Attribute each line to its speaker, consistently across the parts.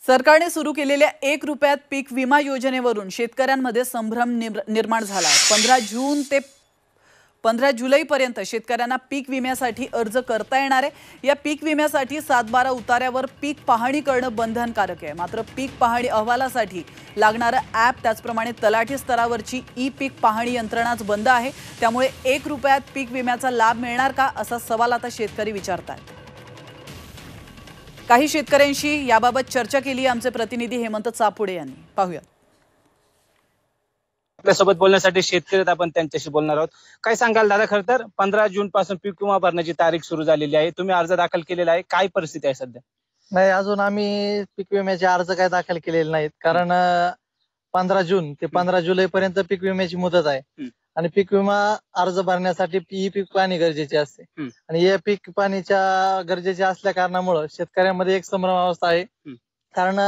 Speaker 1: सरकारने सुरू केलेल्या 1 रुपयात पीक विमा योजनेवरून शेतकऱ्यांमध्ये संभ्रम निर्माण झाला आहे। 15 जून ते 15 जुलैपर्यंत शेतकऱ्यांना पीक विम्यासाठी अर्ज करता येणार आहे। या पीक विम्यासाठी 7/12 उतार्यावर पीक पाहणी करणं बंधनकारक आहे। मात्र पीक पाहणी अहवालासाठी लागणारं ॲप त्याचप्रमाणे तलाठी स्तरावरची ई-पीक पाहणी यंत्रणाच बंद आहे। त्यामुळे 1 रुपयात पीक विम्याचा लाभ मिळणार का असा सवाल आता शेतकरी विचारतात। काही शेतकऱ्यांशी याबाबत चर्चा केली आमचे प्रतिनिधी हेमंत चापुडे यांनी। पाहूया।
Speaker 2: आपल्यासोबत बोलण्यासाठी शेतकरी आपण त्यांच्याशी बोलणार आहोत। काय सांगाल दादा? खरं तर 15 जून पासून पीक विमा भरण्याची तारीख सुरू झालेली आहे। तुम्ही अर्ज दाखल केलेला आहे, काय परिस्थिती आहे सध्या?
Speaker 3: नाही, अजून आम्ही पीक विम्याचे अर्ज काय दाखल केलेले नाहीत, कारण 15 जून ते 15 जुलै पर्यंत पीक विम्याची मुदत आहे आणि पीक विमा अर्ज भरण्यासाठी ई पीक पाहणी गरजेची असते आणि या पीक पाहणीच्या गरजेचे असल्या कारणामुळे शेतकऱ्यांमध्ये एक संभ्रमावस्था आहे। कारण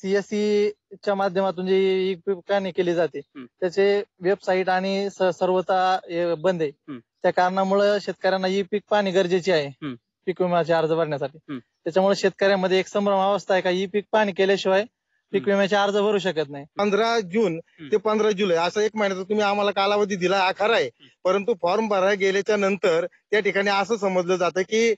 Speaker 3: सीएससी च्या माध्यमातून जी ई पीक पाहणी केली जाते त्याचे वेबसाईट आणि सर्वता बंद आहे। त्या कारणामुळे शेतकऱ्यांना ई पीक पाहणी गरजेची आहे पीक विम्याचे अर्ज भरण्यासाठी। त्याच्यामुळे शेतकऱ्यांमध्ये एक संभ्रमावस्था आहे का ई पीक पाहणी केल्याशिवाय पीक विम्याचे अर्ज भरू शकत नाही।
Speaker 4: 15 जून ते 15 जुलै असं 1 महिन्याचा तुम्ही आम्हाला कालावधी दिला खरा आहे, परंतु फॉर्म भरायला गेल्याच्या नंतर त्या ठिकाणी असं समजलं जातं की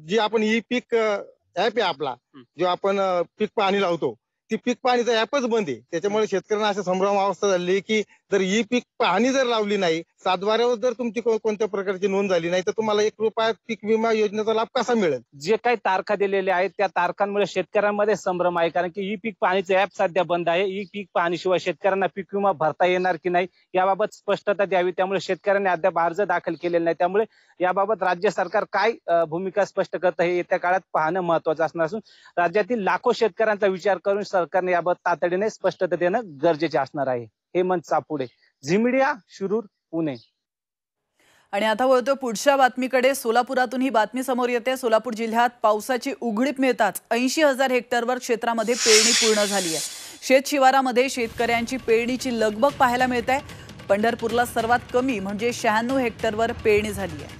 Speaker 4: जी आपण ई पीक ऍप आहे आपला, जो आपण पीक पाहणी लावतो, ती पीक पाहणीचा ऍपच बंद आहे। त्याच्यामुळे शेतकऱ्यांना असं संभ्रमावस्था झाली की जर ई पीक पाहणी जर लावली नाही, 7/12वर जर तुमची कोणत्या प्रकारची नोंद झाली नाही, तर तुम्हाला 1 रुपयात पीक विमा योजनेचा लाभ कसा मिळेल?
Speaker 2: जे काही तारखा दिलेल्या आहेत त्या तारखांमुळे शेतकऱ्यांमध्ये संभ्रम आहे, कारण की ई पीक पाहणीचं ऍप सध्या बंद आहे। ई पीक पाहणीशिवाय शेतकऱ्यांना पीक विमा भरता येणार की नाही याबाबत स्पष्टता द्यावी। त्यामुळे शेतकऱ्यांनी अद्याप अर्ज दाखल केलेला नाही। त्यामुळे याबाबत राज्य सरकार काय भूमिका स्पष्ट करतं हे येत्या काळात पाहणं महत्त्वाचं असणार असून राज्यातील लाखो शेतकऱ्यांचा विचार करून सरकारने याबाबत तातडीने स्पष्टता देणं गरजेचे असणार आहे। हेमंत चापुडे, झी मीडिया, शिरूर, पुणे।
Speaker 1: आणि आता वळतो पुढच्या बातमीकडे। सोलापुरातून ही बातमी समोर येते। सोलापूर जिल्ह्यात पावसाची उघडीप मिळताच 80,000 हेक्टरवर क्षेत्रामध्ये पेरणी पूर्ण झाली आहे। शेत शिवारामध्ये शेतकऱ्यांची पेरणीची लगबग पाहायला मिळते। पंढरपूरला सर्वात कमी म्हणजे 96 हेक्टरवर पेरणी झाली आहे।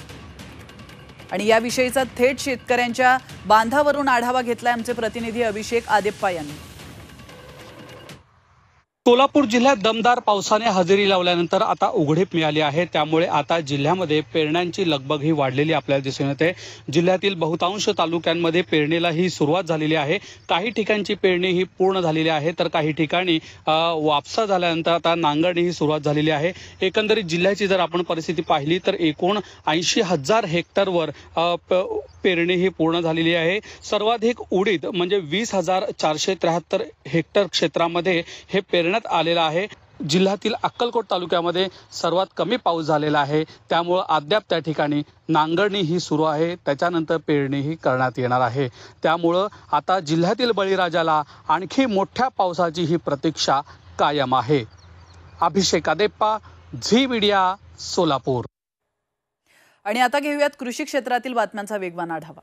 Speaker 1: आणि याविषयीचा थेट शेतकऱ्यांच्या बांधावरून आढावा घेतलाय आमचे प्रतिनिधी अभिषेक आदेप्पा यांनी।
Speaker 5: सोलापूर जिल्ह्यात दमदार पावसाने हजेरी लावल्यानंतर आता उघडीप मिळाली आहे। त्यामुळे आता जिल्ह्यामध्ये पेरण्यांची लगबग ही वाढलेली आपल्याला दिसून येते। जिल्ह्यातील बहुतांश तालुक्यांमध्ये पेरणीला ही सुरुवात झालेली आहे। काही ठिकाणची पेरणी ही पूर्ण झालेली आहे, तर काही ठिकाणी वापसा झाल्यानंतर आता नांगरणी ही सुरुवात झालेली आहे। एकंदरीत जिल्ह्याची जर आपण परिस्थिती पाहिली तर एकूण 80,000 हेक्टरवर पेरणी ही पूर्ण झालेली आहे। सर्वाधिक उडीद म्हणजे 20,473 हेक्टर क्षेत्रामध्ये हे पेरण्यात आलेला आहे। जिल्ह्यातील अक्कलकोट तालुक्यामध्ये सर्वात कमी पाऊस झालेला आहे, त्यामुळे अद्याप त्या ठिकाणी नांगरणी ही सुरू आहे, त्याच्यानंतर पेरणी ही करण्यात येणार आहे। त्यामुळे आता जिल्ह्यातील बळीराजाला आणखी मोठ्या पावसाची ही प्रतीक्षा कायम आहे। अभिषेक आदेप्पा, झी मीडिया, सोलापूर।
Speaker 1: आणि आता घेऊयात कृषी क्षेत्रातील बातम्यांचा वेगवान आढावा।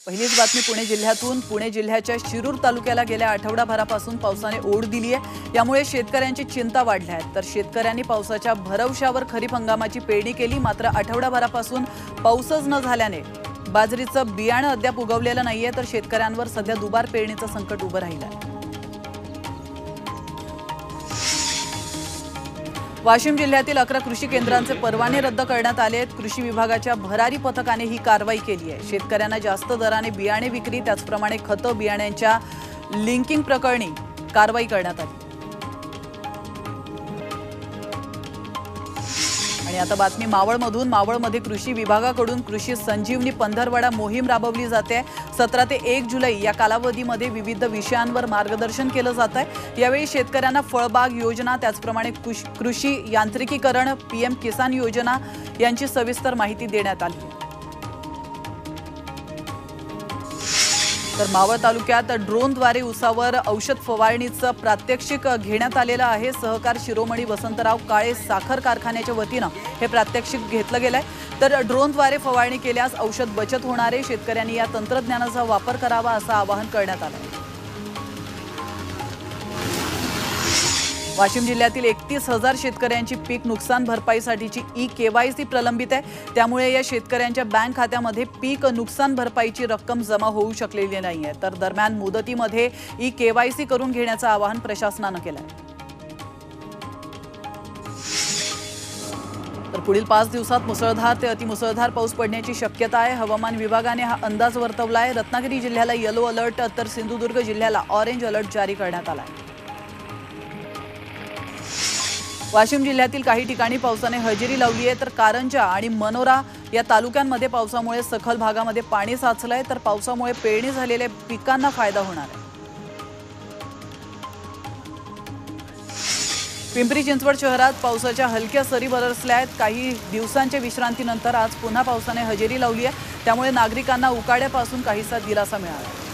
Speaker 1: पहिलीच बातमी पुणे जिल्ह्यातून। पुणे जिल्ह्याच्या शिरूर तालुक्याला गेल्या आठवडाभरापासून पावसाने ओढ दिली आहे। यामुळे शेतकऱ्यांची चिंता वाढली आहे। तर शेतकऱ्यांनी पावसाच्या भरवशावर खरीप हंगामाची पेरणी केली, मात्र आठवडाभरापासून पाऊसच न झाल्याने बाजरीचं बियाणं अद्याप उगवलेलं नाहीये, तर शेतकऱ्यांवर सध्या दुबार पेरणीचं संकट उभं राहिलं आहे। वाशिम जिल्ह्यातील 11 कृषी केंद्रांचे परवाने रद्द करण्यात आले आहेत। कृषी विभागाच्या भरारी पथकाने ही कारवाई केली आहे। शेतकऱ्यांना जास्त दराने बियाणे विक्री त्याचप्रमाणे खतं बियाण्यांच्या लिंकिंग प्रकरणी कारवाई करण्यात आली। आणि आता बातमी मावळमधून। मावळमध्ये कृषी विभागाकडून कृषी संजीवनी पंधरवडा मोहीम राबवली जाते। 17 ते 1 जुलै या कालावधीमध्ये विविध विषयांवर मार्गदर्शन केलं जात आहे। यावेळी शेतकऱ्यांना फळबाग योजना त्याचप्रमाणे कृषी यांत्रिकीकरण, PM किसान योजना यांची सविस्तर माहिती देण्यात आली। तर मावळ तालुक्यात ड्रोनद्वारे ऊसावर औषध फवारणीचं प्रात्यक्षिक घेण्यात आलेलं आहे। सहकार शिरोमणी वसंतराव काळे साखर कारखान्याच्या वतीनं हे प्रात्यक्षिक घेतलं गेलंय। तर ड्रोनद्वारे फवारणी केल्यास औषध बचत होणार आहे। शेतकऱ्यांनी या तंत्रज्ञानाचा वापर करावा असं आवाहन करण्यात आलं। वाशिम जिल्ह्यातील 31,000 शेतकऱ्यांची पीक नुकसान भरपाईसाठीची ई-KYC प्रलंबित आहे। त्यामुळे या शेतकऱ्यांच्या बँक खात्यामध्ये पीक नुकसान भरपाईची रक्कम जमा होऊ शकलेली नाहीये। तर दरम्यान मुदतीमध्ये ई-KYC करून घेण्याचं आवाहन प्रशासनानं केलं आहे। तर पुढील 5 दिवसात मुसळधार ते अतिमुसळधार पाऊस पडण्याची शक्यता आहे। हवामान विभागाने हा अंदाज वर्तवला आहे। रत्नागिरी जिल्ह्याला येलो अलर्ट तर सिंधुदुर्ग जिल्ह्याला ऑरेंज अलर्ट जारी करण्यात आला आहे। वाशिम जिल्ह्यातील काही ठिकाणी पावसाने हजेरी लावली आहे। तर कारंजा आणि मनोरा या तालुक्यांमध्ये पावसामुळे सखल भागामध्ये पाणी साचलंय। तर पावसामुळे पेरणी झालेल्या पिकांना फायदा होणार आहे। पिंपरी चिंचवड शहरात पावसाच्या हलक्या सरी बरसल्या आहेत। काही दिवसांच्या विश्रांतीनंतर आज पुन्हा पावसाने हजेरी लावली आहे। त्यामुळे नागरिकांना उकाड्यापासून काहीसा दिलासा मिळाला आहे।